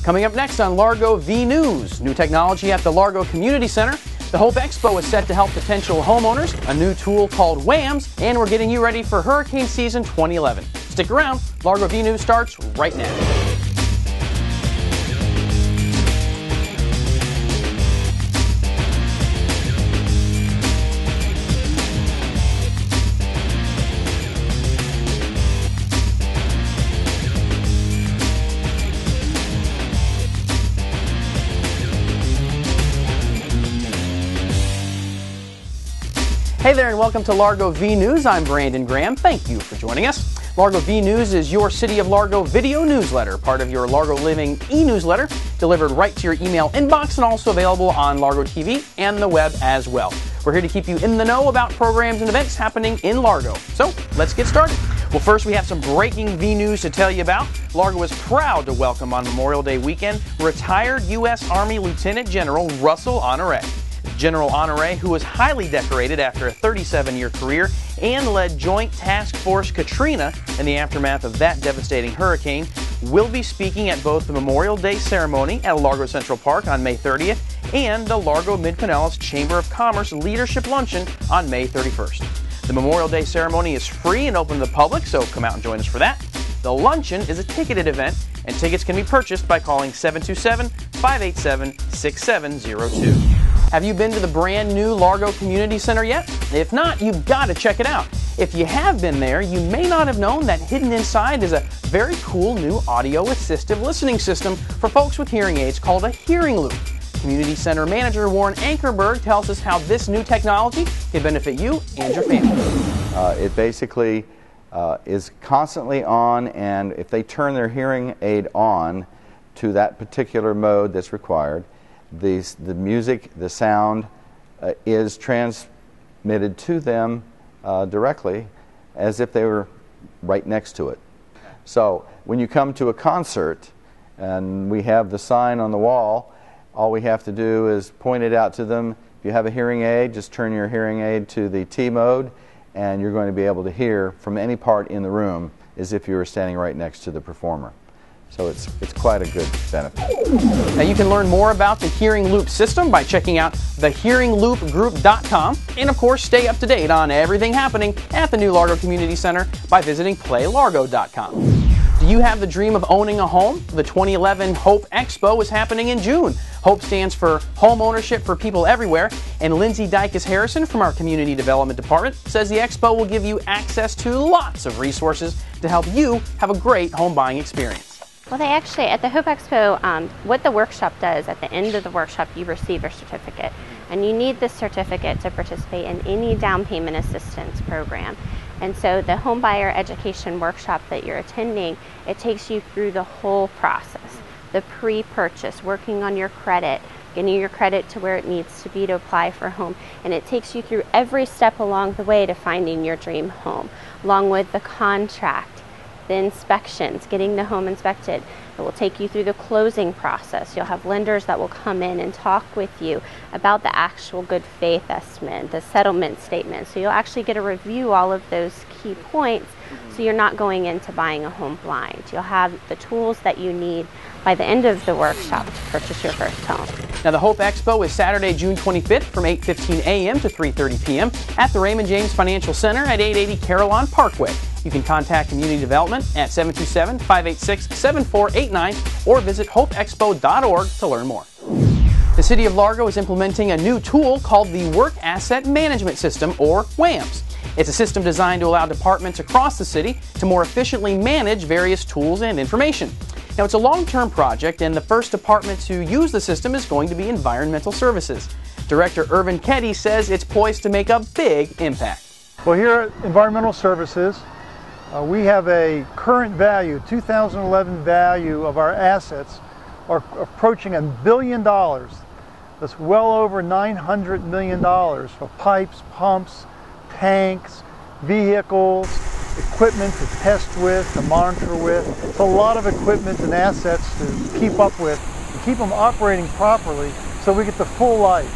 Coming up next on Largo V-News, new technology at the Largo Community Center. The H.O.P.E Expo is set to help potential homeowners, a new tool called W.A.M.S, and we're getting you ready for hurricane season 2011. Stick around, Largo V-News starts right now. Hey there and welcome to Largo V-News. I'm Brandon Graham. Thank you for joining us. Largo V-News is your City of Largo video newsletter, part of your Largo Living e-newsletter, delivered right to your email inbox and also available on Largo TV and the web as well. We're here to keep you in the know about programs and events happening in Largo. So let's get started. Well, first we have some breaking V-News to tell you about. Largo is proud to welcome on Memorial Day weekend retired U.S. Army Lieutenant General Russell Honore. General Honore, who was highly decorated after a 37-year career and led Joint Task Force Katrina in the aftermath of that devastating hurricane, will be speaking at both the Memorial Day ceremony at Largo Central Park on May 30th and the Largo Mid-Pinellas Chamber of Commerce Leadership Luncheon on May 31st. The Memorial Day ceremony is free and open to the public, so come out and join us for that. The luncheon is a ticketed event, and tickets can be purchased by calling 727-587-6702. Have you been to the brand new Largo Community Center yet? If not, you've got to check it out. If you have been there, you may not have known that hidden inside is a very cool new audio assistive listening system for folks with hearing aids called a hearing loop. Community Center Manager Warren Ankerberg tells us how this new technology can benefit you and your family. It basically is constantly on, and if they turn their hearing aid on to that particular mode that's required, the music, the sound is transmitted to them directly as if they were right next to it. So when you come to a concert and we have the sign on the wall, all we have to do is point it out to them. If you have a hearing aid, just turn your hearing aid to the T mode and you're going to be able to hear from any part in the room as if you were standing right next to the performer. So it's quite a good benefit. Now you can learn more about the Hearing Loop system by checking out thehearingloopgroup.com, and of course stay up to date on everything happening at the new Largo Community Center by visiting playlargo.com. Do you have the dream of owning a home? The 2011 H.O.P.E Expo is happening in June. H.O.P.E stands for Home Ownership for People Everywhere, and Lindsay Dykes Harrison from our Community Development Department says the Expo will give you access to lots of resources to help you have a great home buying experience. Well, they actually, at the H.O.P.E Expo, what the workshop does, at the end of the workshop, you receive a certificate. And you need this certificate to participate in any down payment assistance program. And so the home buyer education workshop that you're attending, it takes you through the whole process. The pre-purchase, working on your credit, getting your credit to where it needs to be to apply for a home. And it takes you through every step along the way to finding your dream home, along with the contract, the inspections, getting the home inspected. It will take you through the closing process. You'll have lenders that will come in and talk with you about the actual good faith estimate, the settlement statement. So you'll actually get to review all of those key points so you're not going into buying a home blind. You'll have the tools that you need by the end of the workshop to purchase your first home. Now the H.O.P.E Expo is Saturday, June 25th from 8:15 a.m. to 3:30 p.m. at the Raymond James Financial Center at 880 Carillon Parkway. You can contact Community Development at 727-586-7489 or visit hopeexpo.org to learn more. The City of Largo is implementing a new tool called the Work Asset Management System, or W.A.M.S. It's a system designed to allow departments across the city to more efficiently manage various tools and information. Now, it's a long-term project, and the first department to use the system is going to be Environmental Services. Director Irvin Keddy says it's poised to make a big impact. Well, here at Environmental Services, we have a current value, 2011 value of our assets are approaching $1 billion. That's well over $900 million for pipes, pumps, tanks, vehicles, equipment to test with, to monitor with. It's a lot of equipment and assets to keep up with and keep them operating properly so we get the full life.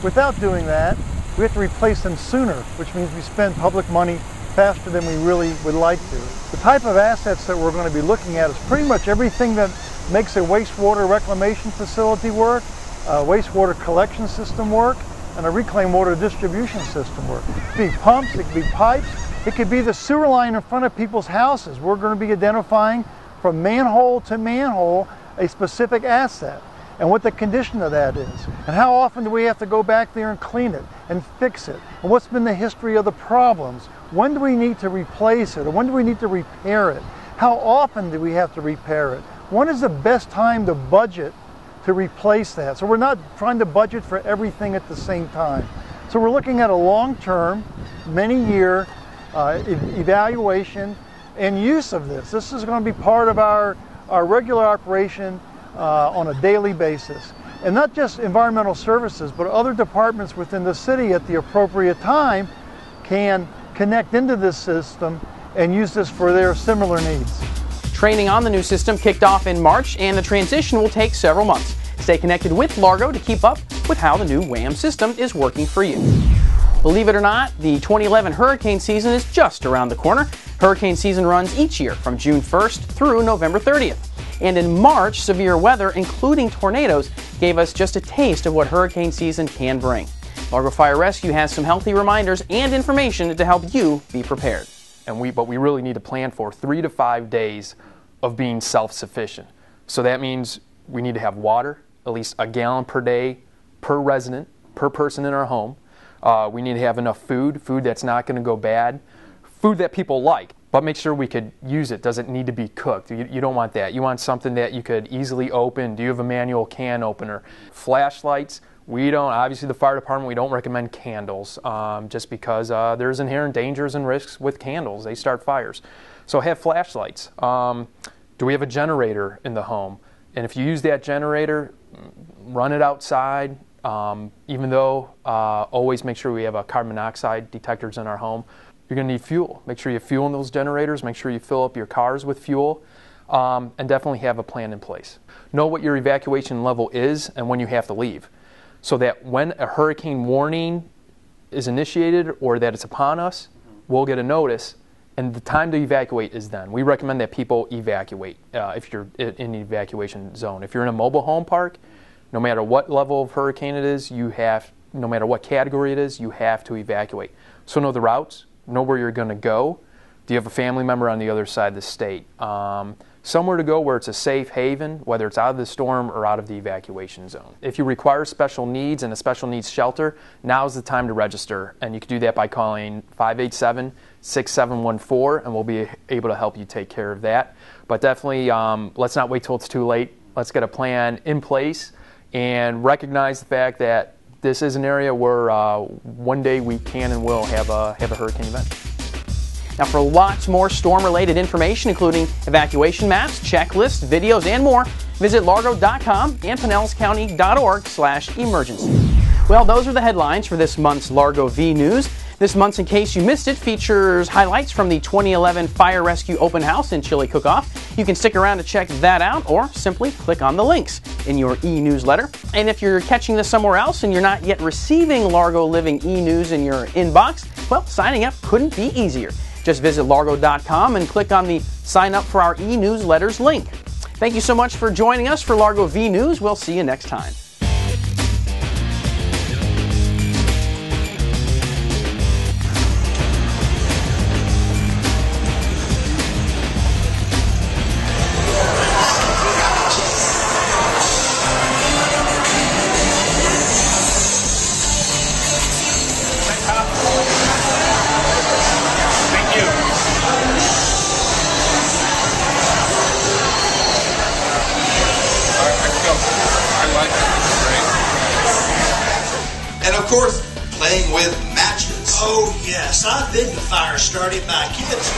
Without doing that, we have to replace them sooner, which means we spend public money faster than we really would like to. The type of assets that we're going to be looking at is pretty much everything that makes a wastewater reclamation facility work, a wastewater collection system work, and a reclaimed water distribution system work. It could be pumps, it could be pipes, it could be the sewer line in front of people's houses. We're going to be identifying from manhole to manhole a specific asset and what the condition of that is. And how often do we have to go back there and clean it and fix it? And what's been the history of the problems? When do we need to replace it, or when do we need to repair it? How often do we have to repair it? When is the best time to budget to replace that? So we're not trying to budget for everything at the same time. So we're looking at a long-term, many-year evaluation and use of this. This is going to be part of our regular operation on a daily basis. And not just environmental services, but other departments within the city at the appropriate time can connect into this system and use this for their similar needs. Training on the new system kicked off in March, and the transition will take several months. Stay connected with Largo to keep up with how the new W.A.M.S system is working for you. Believe it or not, the 2011 hurricane season is just around the corner. Hurricane season runs each year from June 1st through November 30th. And in March, severe weather, including tornadoes, gave us just a taste of what hurricane season can bring. Largo Fire Rescue has some healthy reminders and information to help you be prepared. But we really need to plan for 3 to 5 days of being self-sufficient. So that means we need to have water, at least a gallon per day per resident, per person in our home. We need to have enough food that's not going to go bad, food that people like, but make sure we could use it. Doesn't need to be cooked. You don't want that. You want something that you could easily open. Do you have a manual can opener? Flashlights. We don't, obviously the fire department, we don't recommend candles just because there's inherent dangers and risks with candles. They start fires. So have flashlights. Do we have a generator in the home? And if you use that generator, run it outside. Even though always make sure we have carbon monoxide detectors in our home. You're going to need fuel. Make sure you have fuel in those generators. Make sure you fill up your cars with fuel. And definitely have a plan in place. Know what your evacuation level is and when you have to leave, so that when a hurricane warning is initiated or that it's upon us, we'll get a notice, and the time to evacuate is then. We recommend that people evacuate if you're in the evacuation zone. If you're in a mobile home park, no matter what level of hurricane it is, no matter what category it is, you have to evacuate. So know the routes, know where you're going to go. Do you have a family member on the other side of the state? Somewhere to go where it's a safe haven, whether it's out of the storm or out of the evacuation zone. If you require special needs and a special needs shelter, now's the time to register. And you can do that by calling 587-6714, and we'll be able to help you take care of that. But definitely, let's not wait till it's too late. Let's get a plan in place and recognize the fact that this is an area where one day we can and will have a hurricane event. Now, for lots more storm-related information, including evacuation maps, checklists, videos, and more, visit largo.com and pinellescounty.org/emergency. Well, those are the headlines for this month's Largo V-News. This month's In Case You Missed It features highlights from the 2011 Fire Rescue Open House and Chili Cook-Off. You can stick around to check that out, or simply click on the links in your e-newsletter. And if you're catching this somewhere else and you're not yet receiving Largo Living e-news in your inbox, well, signing up couldn't be easier. Just visit largo.com and click on the Sign Up for Our eNewsletters link. Thank you so much for joining us for Largo V-News. We'll see you next time. And of course, playing with matches. Oh yes, I've been to fire started my kids.